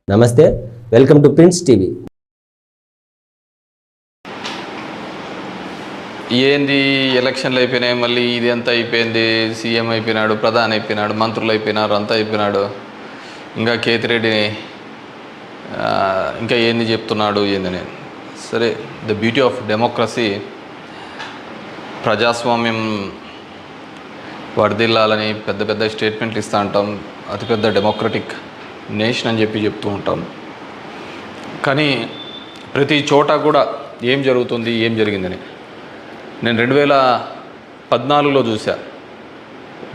నమస్తే, welcome to prince TV. ఏంది ఎలక్షన్లు అయిపోయినాయి, మళ్ళీ ఇది అంతా అయిపోయింది, సీఎం అయిపోయినాడు, ప్రధాని అయిపోయినాడు, మంత్రులు అయిపోయినారు, అంతా అయిపోయినాడు, ఇంకా కేతిరెడ్డిని ఇంకా ఏంది చెప్తున్నాడు ఏందని. సరే, ద బ్యూటీ ఆఫ్ డెమోక్రసీ, ప్రజాస్వామ్యం వర్ధిల్లాలని పెద్ద పెద్ద స్టేట్మెంట్లు ఇస్తూ ఉంటాం. అతిపెద్ద డెమోక్రటిక్ నేషన్ అని చెప్తూ ఉంటాం. కానీ ప్రతి చోట కూడా ఏం జరుగుతుంది, ఏం జరిగిందని నేను 2014లో చూసా.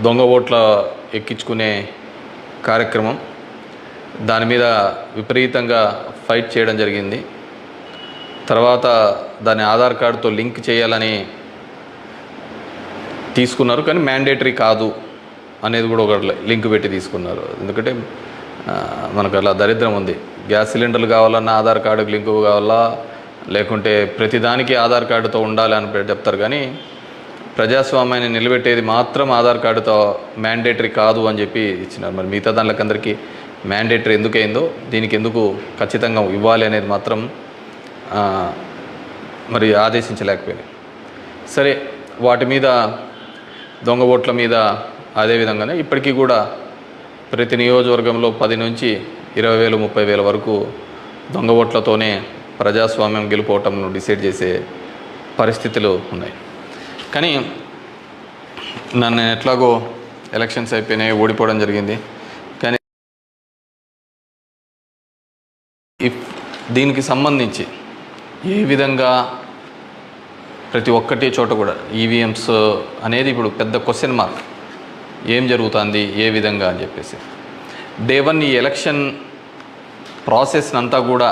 దొంగ ఓట్ల ఎక్కించుకునే కార్యక్రమం, దాని మీద విపరీతంగా ఫైట్ చేయడం జరిగింది. తర్వాత దాన్ని ఆధార్ కార్డుతో లింక్ చేయాలని తీసుకున్నారు, కానీ మ్యాండేటరీ కాదు అనేది కూడా ఒక లింక్ పెట్టి తీసుకున్నారు. ఎందుకంటే మనకు అలా దరిద్రం ఉంది. గ్యాస్ సిలిండర్లు కావాలన్నా ఆధార్ కార్డుకి లింకు కావాలా, లేకుంటే ప్రతిదానికి ఆధార్ కార్డుతో ఉండాలి అని చెప్తారు. కానీ ప్రజాస్వామ్యాన్ని నిలబెట్టేది మాత్రం ఆధార్ కార్డుతో మ్యాండేటరీ కాదు అని చెప్పి ఇచ్చినారు. మరి మిగతా దానికందరికీ మ్యాండేటరీ ఎందుకైందో, దీనికి ఎందుకు ఖచ్చితంగా ఇవ్వాలి అనేది మాత్రం మరి ఆదేశించలేకపోయినాయి. సరే, వాటి మీద దొంగ ఓట్ల మీద అదేవిధంగానే ఇప్పటికీ కూడా ప్రతి నియోజకవర్గంలో 10 నుంచి 20,000 30,000 వరకు దొంగ ఓట్లతోనే ప్రజాస్వామ్యం గెలుపోవటంను డిసైడ్ చేసే పరిస్థితులు ఉన్నాయి. కానీ నన్ను ఎట్లాగో ఎలక్షన్స్ అయిపోయినాయి, ఓడిపోవడం జరిగింది. కానీ దీనికి సంబంధించి ఏ విధంగా ప్రతి ఒక్కటి చోట కూడా ఈవీఎంస్ అనేది ఇప్పుడు పెద్ద క్వశ్చన్ మార్క్. ఏం జరుగుతుంది, ఏ విధంగా అని చెప్పేసి డే 1 ఈ ఎలక్షన్ ప్రాసెస్ అంతా కూడా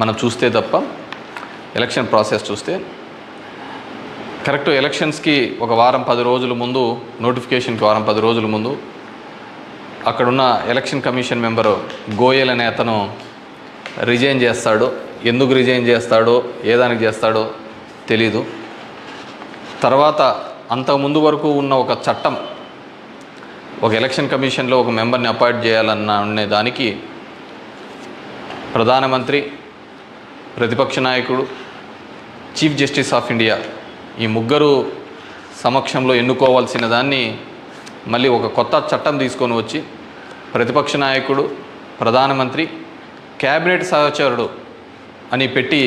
మనం చూస్తే తప్ప, ఎలక్షన్ ప్రాసెస్ చూస్తే కరెక్ట్ ఎలక్షన్స్కి ఒక వారం 10 రోజుల ముందు, నోటిఫికేషన్కి వారం 10 రోజుల ముందు అక్కడున్న ఎలక్షన్ కమిషన్ మెంబరు గోయల్ అనే అతను రిజైన్ చేస్తాడు. ఎందుకు రిజైన్ చేస్తాడో, ఏ దానికి చేస్తాడో తెలీదు. తర్వాత అంతకుముందు వరకు ఉన్న ఒక చట్టం, ఒక ఎలక్షన్ కమిషన్లో ఒక మెంబర్ని అపాయింట్ చేయాలనే దానికి ప్రధానమంత్రి, ప్రతిపక్ష నాయకుడు, చీఫ్ జస్టిస్ ఆఫ్ ఇండియా ఈ ముగ్గురు సమక్షంలో ఎన్నుకోవాల్సిన దాన్ని మళ్ళీ ఒక కొత్త చట్టం తీసుకొని వచ్చి ప్రతిపక్ష నాయకుడు, ప్రధానమంత్రి, క్యాబినెట్ సహచరుడు అని పెట్టి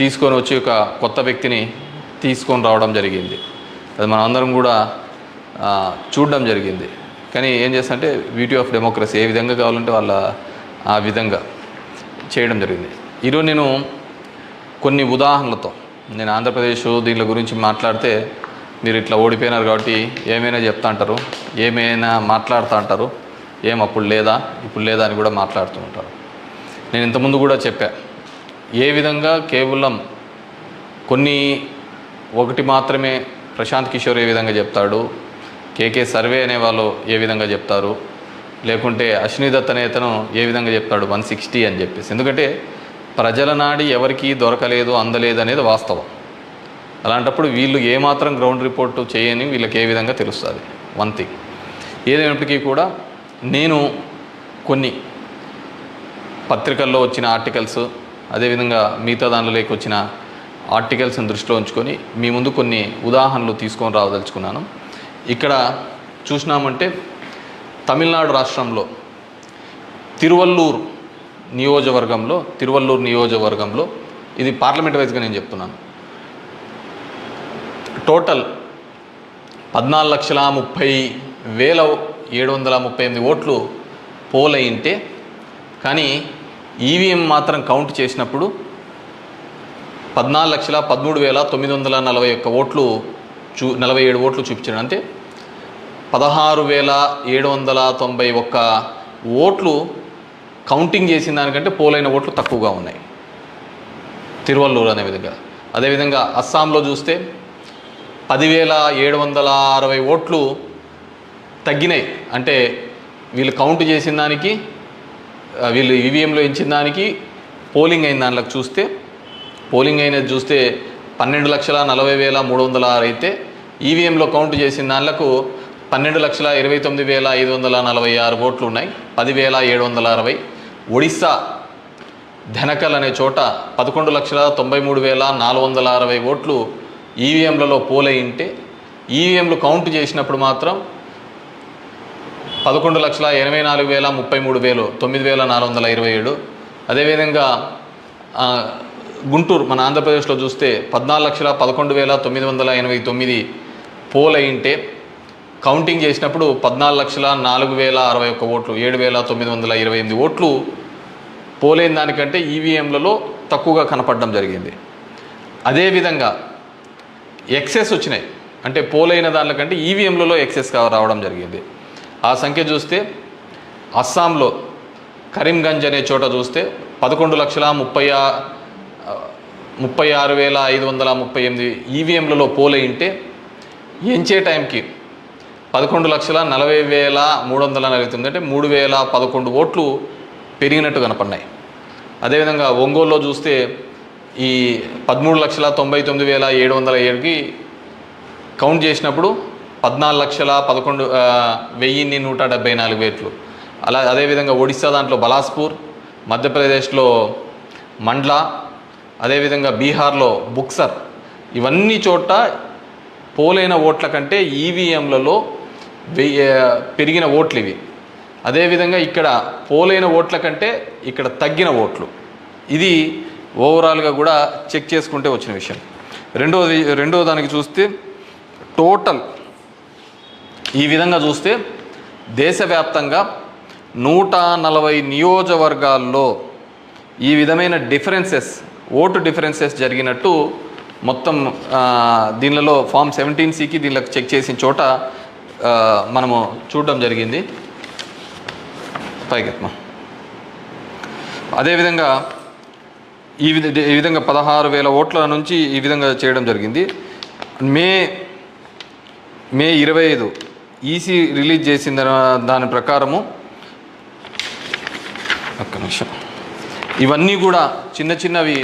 తీసుకొని వచ్చి ఒక కొత్త వ్యక్తిని తీసుకొని రావడం జరిగింది. అది మనం అందరం కూడా చూడడం జరిగింది. కానీ ఏం చేస్తారంటే బ్యూటీ ఆఫ్ డెమోక్రసీ, ఏ విధంగా కావాలంటే వాళ్ళ ఆ విధంగా చేయడం జరిగింది. ఈరోజు నేను కొన్ని ఉదాహరణలతో, నేను ఆంధ్రప్రదేశ్ దీని గురించి మాట్లాడితే మీరు ఇట్లా ఓడిపోయినారు కాబట్టి ఏమైనా చెప్తా అంటారు, ఏమైనా మాట్లాడుతూ అంటారు, ఏం అప్పుడు లేదా ఇప్పుడు లేదా అని కూడా మాట్లాడుతూ ఉంటారు. నేను ఇంతకుముందు కూడా చెప్పా, ఏ విధంగా కేవలం ఒకటి మాత్రమే ప్రశాంత్ కిషోర్ ఏ విధంగా చెప్తాడు, కేకే సర్వే అనే వాళ్ళు ఏ విధంగా చెప్తారు, లేకుంటే అశ్విని దత్ అనే అతను ఏ విధంగా చెప్తాడు 160 అని చెప్పేసి. ఎందుకంటే ప్రజల నాడి ఎవరికి దొరకలేదు, అందలేదు అనేది వాస్తవం. అలాంటప్పుడు వీళ్ళు ఏమాత్రం గ్రౌండ్ రిపోర్టు చేయని వీళ్ళకి ఏ విధంగా తెలుస్తుంది. వన్ థింగ్ ఏదైనప్పటికీ కూడా నేను కొన్ని పత్రికల్లో వచ్చిన ఆర్టికల్స్, అదేవిధంగా మిగతా దానిలోకి వచ్చిన ఆర్టికల్స్ని దృష్టిలో ఉంచుకొని మీ ముందు కొన్ని ఉదాహరణలు తీసుకొని రావదలుచుకున్నాను. ఇక్కడ చూసినామంటే తమిళనాడు రాష్ట్రంలో తిరువల్లూరు నియోజకవర్గంలో ఇది పార్లమెంట్ వైజ్గా నేను చెప్తున్నాను, టోటల్ 14,30,738 ఓట్లు పోల్ అయింటే, కానీ ఈవీఎం మాత్రం కౌంట్ చేసినప్పుడు 14,13,941 ఓట్లు 47 ఓట్లు చూపించాడు. అంటే 16,791 ఓట్లు కౌంటింగ్ చేసిన దానికంటే పోలైన ఓట్లు తక్కువగా ఉన్నాయి తిరువల్లూరు అనే విధంగా. అదేవిధంగా అస్సాంలో చూస్తే 10,760 ఓట్లు తగ్గినాయి. అంటే వీళ్ళు కౌంట్ చేసిన దానికి, వీళ్ళు ఈవీఎంలో ఇచ్చిన దానికి పోలింగ్ అయిన దానిలోకి చూస్తే, పోలింగ్ అయినది చూస్తే 12,40,306 అయితే ఈవీఎంలో కౌంట్ చేసిన దానిలకు 12,29,546 ఓట్లు ఉన్నాయి. 10,760 ఒడిస్సా ధెనకల్ అనే చోట 11,93,460 ఓట్లు ఈవీఎంలలో పోలయింటే ఈవీఎంలు కౌంట్ చేసినప్పుడు మాత్రం 11,84,033 9,427. అదేవిధంగా గుంటూరు మన ఆంధ్రప్రదేశ్లో చూస్తే 14,11,989 పోలయింటే కౌంటింగ్ చేసినప్పుడు 14,04,061 ఓట్లు 7,928 ఓట్లు పోలైన దానికంటే ఈవీఎంలలో తక్కువగా కనపడడం జరిగింది. అదేవిధంగా ఎక్సెస్ వచ్చినాయి, అంటే పోలైన దానికంటే ఈవీఎంలలో ఎక్సెస్ రావడం జరిగింది. ఆ సంఖ్య చూస్తే అస్సాంలో కరీంగంజ్ అనే చోట చూస్తే 11,36,538 ఈవీఎంలలో పోలయింటే ఎంచే టైంకి 11,40,349 అంటే 3,011 ఓట్లు పెరిగినట్టు కనపడినాయి. అదేవిధంగా ఒంగోలులో చూస్తే ఈ 13,99,707కి కౌంట్ చేసినప్పుడు 14,11,174 ఓట్లు. అదేవిధంగా ఒడిస్సా దాంట్లో బలాస్పూర్, మధ్యప్రదేశ్లో మండ్లా, అదేవిధంగా బీహార్లో బుక్సర్, ఇవన్నీ చోట పోలైన ఓట్ల కంటే ఈవీఎంలలో పెరిగిన ఓట్లు ఇవి. అదేవిధంగా ఇక్కడ పోలైన ఓట్ల కంటే ఇక్కడ తగ్గిన ఓట్లు. ఇది ఓవరాల్గా కూడా చెక్ చేసుకుంటే వచ్చిన విషయం. రెండో దానికి చూస్తే టోటల్ ఈ విధంగా చూస్తే దేశవ్యాప్తంగా 140 నియోజకవర్గాల్లో ఈ విధమైన ఓటు డిఫరెన్సెస్ జరిగినట్టు మొత్తం దీనిలో ఫామ్ 17C దీనిలో చెక్ చేసిన చోట మనము చూడడం జరిగింది. పైకెత్మా. అదేవిధంగా ఈ విధంగా 16,000 ఓట్ల నుంచి ఈ విధంగా చేయడం జరిగింది. మే 25 ఈసీ రిలీజ్ చేసిన దాని ప్రకారము ఒక్క నిమిషం, ఇవన్నీ కూడా చిన్నవి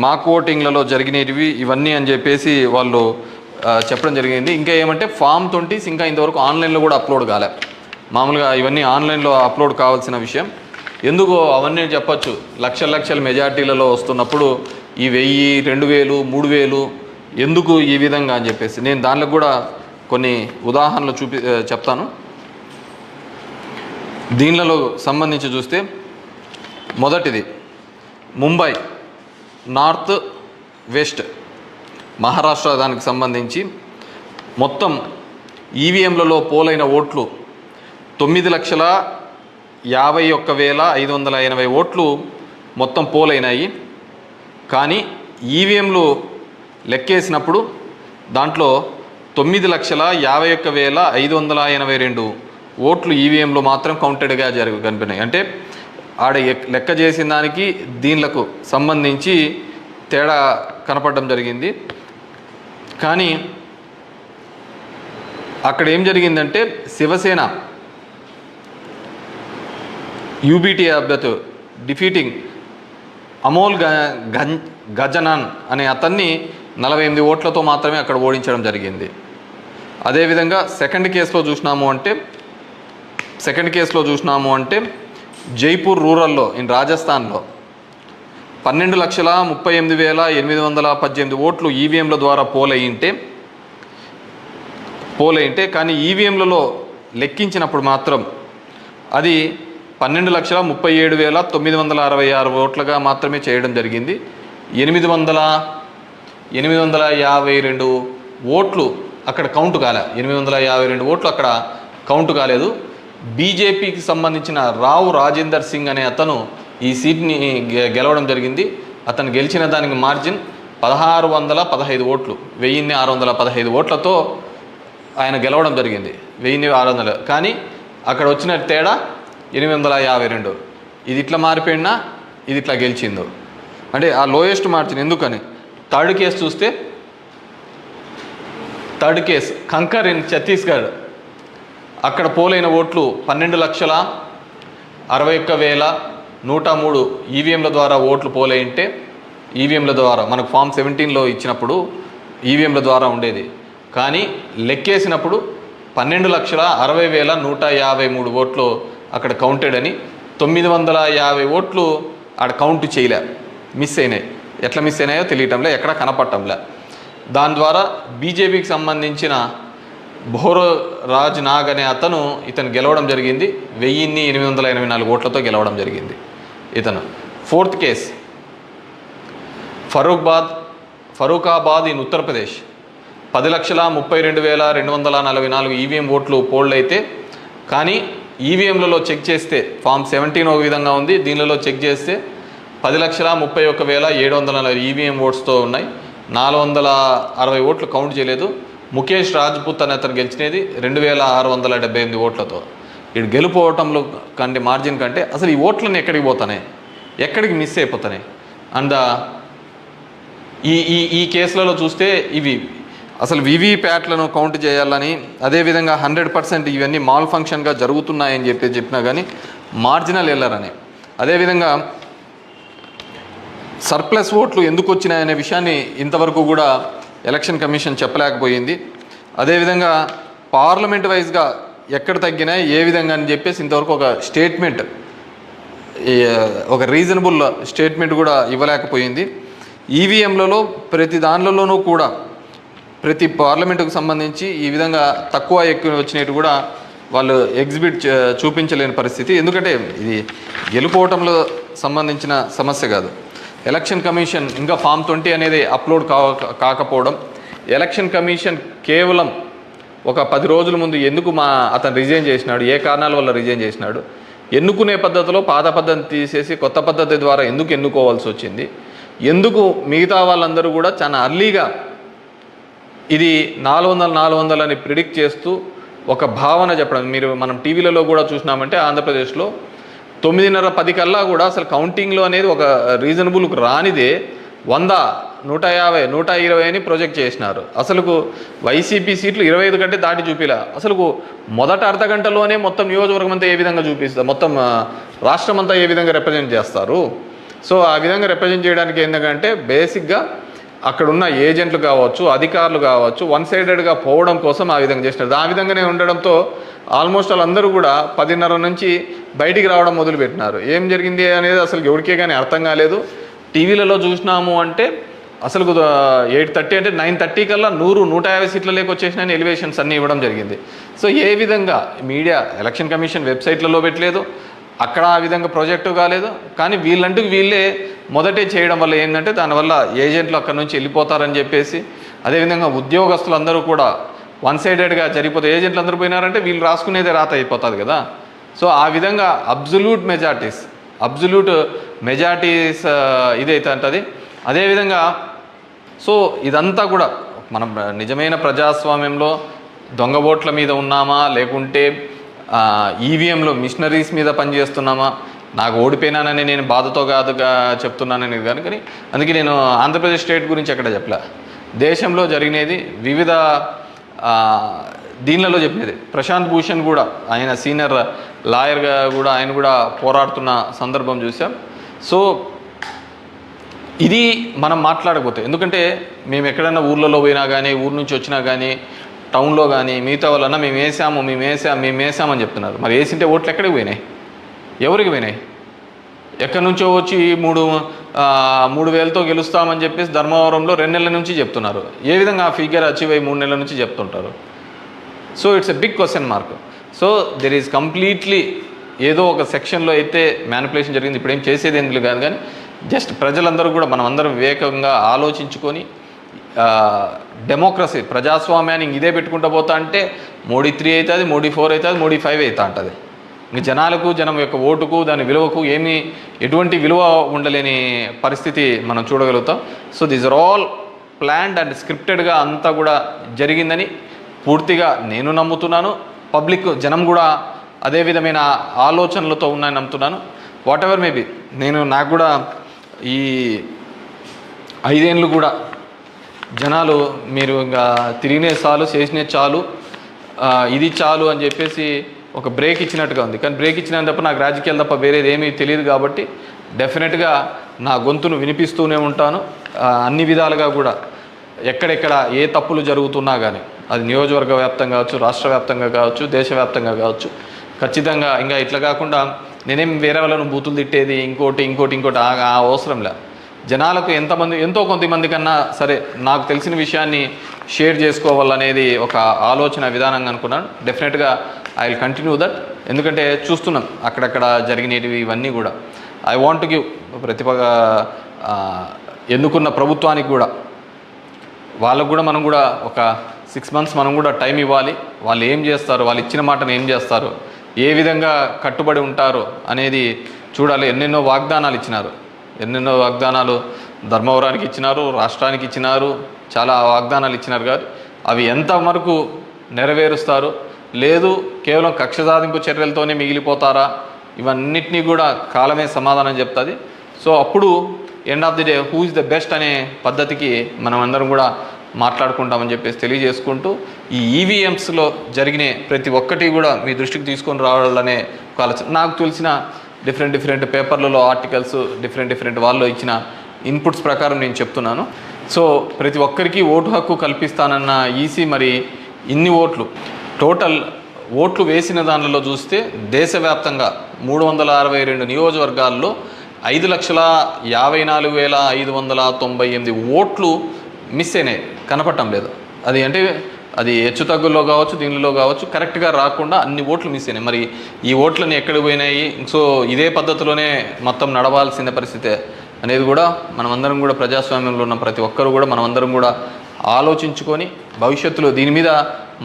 మాక్ ఓటింగ్లలో జరిగినవి ఇవన్నీ అని చెప్పేసి వాళ్ళు చెప్పడం జరిగింది. ఇంకా ఏమంటే ఫామ్ 20 ఇంకా ఇంతవరకు ఆన్లైన్లో కూడా అప్లోడ్ కాలే. మామూలుగా ఇవన్నీ ఆన్లైన్లో అప్లోడ్ కావాల్సిన విషయం. ఎందుకో అవన్నీ చెప్పచ్చు, లక్షల మెజార్టీలలో వస్తున్నప్పుడు ఈ 1000, 2000, 3000 ఎందుకు ఈ విధంగా అని చెప్పేసి నేను దానిలో కూడా కొన్ని ఉదాహరణలు చెప్తాను. దీనిలో సంబంధించి చూస్తే మొదటిది ముంబై నార్త్ వెస్ట్ మహారాష్ట్ర దానికి సంబంధించి మొత్తం ఈవీఎంలలో పోలైన ఓట్లు 9,51,580 ఓట్లు మొత్తం పోలైనాయి. కానీ ఈవీఎంలు లెక్కేసినప్పుడు దాంట్లో 9,51,582 ఓట్లు ఈవీఎంలో మాత్రం కౌంటెడ్గా కనిపినాయి. అంటే ఆడ లెక్క చేసిన దానికి దీనిలకు సంబంధించి తేడా కనపడడం జరిగింది. కానీ అక్కడ ఏం జరిగిందంటే శివసేన యూబీటీ అభ్యర్థి డిఫీటింగ్ అమోల్ గజనాన్ అనే అతన్ని 48 ఓట్లతో మాత్రమే అక్కడ ఓడించడం జరిగింది. అదేవిధంగా సెకండ్ కేసులో చూసినాము అంటే జైపూర్ రూరల్లో రాజస్థాన్లో 12,38,818 ఓట్లు ఈవీఎంల ద్వారా పోలయింటే కానీ ఈవీఎంలలో లెక్కించినప్పుడు మాత్రం అది 12,37,966 ఓట్లుగా మాత్రమే చేయడం జరిగింది. 852 ఓట్లు అక్కడ కౌంట్ కాలే. 852 ఓట్లు అక్కడ కౌంట్ కాలేదు. బీజేపీకి సంబంధించిన రావు రాజేందర్ సింగ్ అనే అతను ఈ సీట్ని గెలవడం జరిగింది. అతను గెలిచిన దానికి మార్జిన్ 1,615 ఓట్లు, 1,615 ఓట్లతో ఆయన గెలవడం జరిగింది. 1,600. కానీ అక్కడ వచ్చిన తేడా 852. ఇది ఇట్లా మారిపోయినా ఇది ఇట్లా గెలిచిందో అంటే ఆ లోయెస్ట్ మార్జిన్. ఎందుకని థర్డ్ కేసు చూస్తే కంకర్ ఇన్ ఛత్తీస్గఢ్ అక్కడ పోలైన ఓట్లు 12,61,103 ఈవీఎంల ద్వారా ఓట్లు పోలైంటే ఈవీఎంల ద్వారా మనకు ఫామ్ 17లో ఇచ్చినప్పుడు ఈవీఎంల ద్వారా ఉండేది. కానీ లెక్కేసినప్పుడు 12,60,153 ఓట్లు అక్కడ కౌంటెడ్ అని 950 ఓట్లు ఆడ కౌంట్ చేయలే, మిస్ అయినాయి. ఎట్లా మిస్ అయినాయో తెలియటంలే, ఎక్కడ కనపడటంలే. దాని ద్వారా బీజేపీకి సంబంధించిన భోరరాజ్ నాగ్ అనే ఇతను గెలవడం జరిగింది. 1884 ఓట్లతో గెలవడం జరిగింది ఇతను. 4th case Farrukhabad in Uttar Pradesh. 10,32,244 EVM ఓట్లు పోల్డ్ అయితే, కానీ ఈవీఎంలలో చెక్ చేస్తే ఫామ్ 17 ఒక విధంగా ఉంది, దీనిలో చెక్ చేస్తే 10,31,740 ఈవీఎం ఓట్స్తో ఉన్నాయి. 460 ఓట్లు కౌంట్ చేయలేదు. ముఖేష్ రాజ్పుత్ అనే అతను గెలిచినది 2,678 ఓట్లతో. ఇటు గెలుపోవటంలో కంటే మార్జిన్ కంటే అసలు ఈ ఓట్లను ఎక్కడికి పోతున్నాయి, ఎక్కడికి మిస్ అయిపోతున్నాయి. అండ్ ఈ కేసులలో చూస్తే ఇవి అసలు వివిప్యాట్లను కౌంట్ చేయాలని, అదేవిధంగా 100% ఇవన్నీ మాల్ ఫంక్షన్గా జరుగుతున్నాయని చెప్పినా కానీ మార్జినల్ ఎల్లరని, అదేవిధంగా సర్ప్లస్ ఓట్లు ఎందుకు వచ్చినాయనే విషయాన్ని ఇంతవరకు కూడా ఎలక్షన్ కమిషన్ చెప్పలేకపోయింది. అదేవిధంగా పార్లమెంట్ వైజ్గా ఎక్కడ తగ్గినాయి, ఏ విధంగా అని చెప్పేసి ఇంతవరకు ఒక స్టేట్మెంట్, ఒక రీజనబుల్ స్టేట్మెంట్ కూడా ఇవ్వలేకపోయింది. ఈవీఎంలలో ప్రతి దానిలోనూ కూడా ప్రతి పార్లమెంటుకు సంబంధించి ఈ విధంగా తక్కువ ఎక్కువ వచ్చినట్టు కూడా వాళ్ళు చూపించలేని పరిస్థితి. ఎందుకంటే ఇది గెలుపోవటంలో సంబంధించిన సమస్య కాదు. ఎలక్షన్ కమిషన్ ఇంకా ఫామ్ 20 అనేది అప్లోడ్ కాకపోవడం, ఎలక్షన్ కమిషన్ కేవలం ఒక 10 రోజుల ముందు ఎందుకు అతను రిజైన్ చేసినాడు, ఏ కారణాల వల్ల రిజైన్ చేసినాడు, ఎన్నుకునే పద్ధతిలో పాత పద్ధతిని తీసేసి కొత్త పద్ధతి ద్వారా ఎందుకు ఎన్నుకోవాల్సి వచ్చింది, ఎందుకు మిగతా వాళ్ళందరూ కూడా చాలా అర్లీగా ఇది 400 అని ప్రిడిక్ట్ చేస్తూ ఒక భావన చెప్పడం. మనం టీవీలలో కూడా చూసినామంటే ఆంధ్రప్రదేశ్లో 9:30-10 కల్లా కూడా అసలు కౌంటింగ్లో అనేది ఒక రీజనబుల్కి రానిదే 100, 150, 120 అని ప్రొజెక్ట్ చేసినారు. అసలుకు వైసీపీ సీట్లు 25 కంటే దాటి చూపిలా. అసలుకు మొదట అర్ధ గంటలోనే మొత్తం నియోజకవర్గం అంతా ఏ విధంగా చూపిస్తారు, మొత్తం రాష్ట్రం అంతా ఏ విధంగా రిప్రజెంట్ చేస్తారు. సో ఆ విధంగా రిప్రజెంట్ చేయడానికి ఏంటంటే బేసిక్గా అక్కడున్న ఏజెంట్లు కావచ్చు, అధికారులు కావచ్చు, వన్ సైడెడ్గా పోవడం కోసం ఆ విధంగా చేసినారు. ఆ విధంగానే ఉండడంతో ఆల్మోస్ట్ వాళ్ళందరూ కూడా 10:30 నుంచి బయటికి రావడం మొదలుపెట్టినారు. ఏం జరిగింది అనేది అసలు ఎవరికే కానీ అర్థం కాలేదు. టీవీలలో చూసినాము అంటే అసలు 8:30 అంటే 9:30 కల్లా 100-150 సీట్ల లేక వచ్చేసినాయని ఎలివేషన్స్ అన్నీ ఇవ్వడం జరిగింది. సో ఏ విధంగా మీడియా ఎలక్షన్ కమిషన్ వెబ్సైట్లలో పెట్టలేదు, అక్కడ ఆ విధంగా ప్రాజెక్టు కాలేదు. కానీ వీళ్ళంటూ వీళ్ళే మొదటే చేయడం వల్ల ఏంటంటే దానివల్ల ఏజెంట్లు అక్కడ నుంచి వెళ్ళిపోతారని చెప్పేసి, అదేవిధంగా ఉద్యోగస్తులందరూ కూడా వన్ సైడెడ్గా జరిగిపోతే ఏజెంట్లు అందరూ పోయినారంటే వీళ్ళు రాసుకునేదే రాత అయిపోతుంది కదా. సో ఆ విధంగా అబ్జల్యూట్ మెజారిటీస్ ఇదైతే అంటది. అదేవిధంగా సో ఇదంతా కూడా మనం నిజమైన ప్రజాస్వామ్యంలో దొంగ ఓట్ల మీద ఉన్నామా, లేకుంటే ఈవీఎంలో మిషనరీస్ మీద పనిచేస్తున్నామా, నాకు ఓడిపోయినానని నేను బాధతో కాదుగా చెప్తున్నానని కానీ అందుకే నేను ఆంధ్రప్రదేశ్ స్టేట్ గురించి ఎక్కడ చెప్పలే. దేశంలో జరిగినది వివిధ దీనిలలో చెప్పినది. ప్రశాంత్ భూషణ్ కూడా ఆయన సీనియర్ లాయర్గా కూడా ఆయన కూడా పోరాడుతున్న సందర్భం చూసాం. సో ఇది మనం మాట్లాడకపోతే, ఎందుకంటే మేము ఎక్కడైనా ఊర్లలో పోయినా కానీ, ఊరు నుంచి వచ్చినా కానీ, టౌన్లో కానీ మిగతా వాళ్ళన్నా మేము వేసామని చెప్తున్నారు. మరి వేసింటే ఓట్లు ఎక్కడికి పోయినాయి, ఎవరికి పోయినాయి? ఎక్కడి నుంచో వచ్చి 3,000తో గెలుస్తామని చెప్పేసి ధర్మవరంలో 2 నెలల నుంచి చెప్తున్నారు. ఏ విధంగా ఆ ఫిగర్ అచీవ్ అయ్యి 3 నెలల నుంచి చెప్తుంటారు? So it's a big question mark. So there is completely ఏదో ఒక సెక్షన్లో అయితే మ్యానిపులేషన్ జరిగింది. ఇప్పుడు ఏం చేసేది ఎందుకు కాదు, కానీ జస్ట్ ప్రజలందరూ కూడా మనం అందరం వివేకంగా ఆలోచించుకొని డెమోక్రసీ ప్రజాస్వామ్యాన్ని ఇదే పెట్టుకుంటూ పోతా అంటే మోడీ 3 అవుతుంది, మోడీ 4 అవుతుంది, మోడీ 5 అవుతా ఉంటుంది. ఇంక జనం యొక్క ఓటుకు దాని విలువకు ఎటువంటి విలువ ఉండలేని పరిస్థితి మనం చూడగలుగుతాం. So these are all planned and స్క్రిప్టెడ్గా అంతా కూడా జరిగిందని పూర్తిగా నేను నమ్ముతున్నాను. పబ్లిక్ జనం కూడా అదే విధమైన ఆలోచనలతో ఉన్నాయని నమ్ముతున్నాను. వాట్ ఎవర్ మేబీ నాకు కూడా ఈ 5 ఏళ్ళు కూడా జనాలు మీరు ఇంకా తిరిగినే చాలు, చేసినే చాలు, ఇది చాలు అని చెప్పేసి ఒక బ్రేక్ ఇచ్చినట్టుగా ఉంది. కానీ బ్రేక్ ఇచ్చినా తప్ప నాకు రాజకీయాలు తప్ప వేరేది ఏమీ తెలియదు కాబట్టి డెఫినెట్గా నా గొంతును వినిపిస్తూనే ఉంటాను. అన్ని విధాలుగా కూడా ఎక్కడెక్కడ ఏ తప్పులు జరుగుతున్నా కానీ, అది నియోజకవర్గ వ్యాప్తంగా కావచ్చు, రాష్ట్ర వ్యాప్తంగా కావచ్చు, దేశవ్యాప్తంగా కావచ్చు, ఖచ్చితంగా ఇంకా ఇట్లా కాకుండా నేనేం వేరే వాళ్ళను బూతులు తిట్టేది ఇంకోటి ఆ అవసరం లే. జనాలకు ఎంతో కొంతమంది కన్నా సరే నాకు తెలిసిన విషయాన్ని షేర్ చేసుకోవాలనేది ఒక ఆలోచన విధానంగా అనుకున్నాను. డెఫినెట్గా ఐ విల్ కంటిన్యూ దట్. ఎందుకంటే చూస్తున్నాం అక్కడక్కడ జరిగినవి ఇవన్నీ కూడా. ఐ వాంట్ టు గివ్ ఎన్నుకున్న ప్రభుత్వానికి కూడా వాళ్ళకు కూడా మనం కూడా ఒక 6 months మనం కూడా టైం ఇవ్వాలి. వాళ్ళు ఏం చేస్తారు, వాళ్ళు ఇచ్చిన మాటను ఏం చేస్తారు, ఏ విధంగా కట్టుబడి ఉంటారు అనేది చూడాలి. ఎన్నెన్నో వాగ్దానాలు ధర్మవరానికి ఇచ్చినారు, రాష్ట్రానికి ఇచ్చినారు, చాలా వాగ్దానాలు ఇచ్చినారు కాదు. అవి ఎంతవరకు నెరవేరుస్తారు, లేదు కేవలం కక్ష సాధింపు చర్యలతోనే మిగిలిపోతారా, ఇవన్నిటినీ కూడా కాలమే సమాధానం చెప్తుంది. సో అప్పుడు end of the day who is the best అనే పద్ధతికి మనం అందరం కూడా మాట్లాడుకుంటామని చెప్పేసి తెలియజేసుకుంటూ, ఈ ఈవీఎంస్లో జరిగిన ప్రతి ఒక్కటి కూడా మీ దృష్టికి తీసుకొని రావాలనే ఒక ఆలోచన. నాకు తెలిసిన డిఫరెంట్ పేపర్లలో ఆర్టికల్స్ డిఫరెంట్ వాళ్ళు ఇచ్చిన ఇన్పుట్స్ ప్రకారం నేను చెప్తున్నాను. సో ప్రతి ఒక్కరికి ఓటు హక్కు కల్పిస్తానన్న ఈసీ మరి ఇన్ని టోటల్ ఓట్లు వేసిన దానిలో చూస్తే దేశవ్యాప్తంగా 362 నియోజకవర్గాల్లో 5,54,598 ఓట్లు మిస్ అయినాయి, కనపడటం లేదు. అది అంటే అది హెచ్చుతగ్గుల్లో కావచ్చు, దీనిలో కావచ్చు, కరెక్ట్గా రాకుండా అన్ని ఓట్లు మిస్ అయినాయి. మరి ఈ ఓట్లని ఎక్కడికి పోయినాయి? సో ఇదే పద్ధతిలోనే మొత్తం నడవాల్సిన పరిస్థితే అనేది కూడా మనమందరం కూడా ప్రజాస్వామ్యంలో ఉన్న ప్రతి ఒక్కరు కూడా మనమందరం కూడా ఆలోచించుకొని భవిష్యత్తులో దీని మీద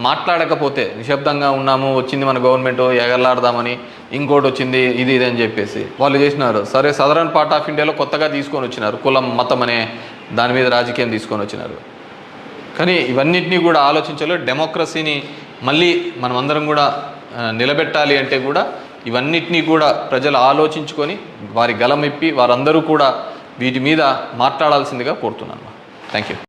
మాట్లాడకపోతే నిశ్శబ్దంగా ఉన్నాము, వచ్చింది మన గవర్నమెంట్ ఎగరలాడదామని, ఇంకోటి వచ్చింది ఇది అని చెప్పేసి వాళ్ళు చేసినారు. సరే, సదరన్ పార్ట్ ఆఫ్ ఇండియాలో కొత్తగా తీసుకొని వచ్చినారు, కులం మతం అనే దాని మీద రాజకీయం తీసుకొని వచ్చినారు. కానీ ఇవన్నిటినీ కూడా ఆలోచించాలి. డెమోక్రసీని మళ్ళీ మనమందరం కూడా నిలబెట్టాలి అంటే కూడా ఇవన్నిటినీ కూడా ప్రజలు ఆలోచించుకొని వారి గలం ఇప్పి వారందరూ కూడా వీటి మీద మాట్లాడాల్సిందిగా కోరుతున్నాను. Thank you.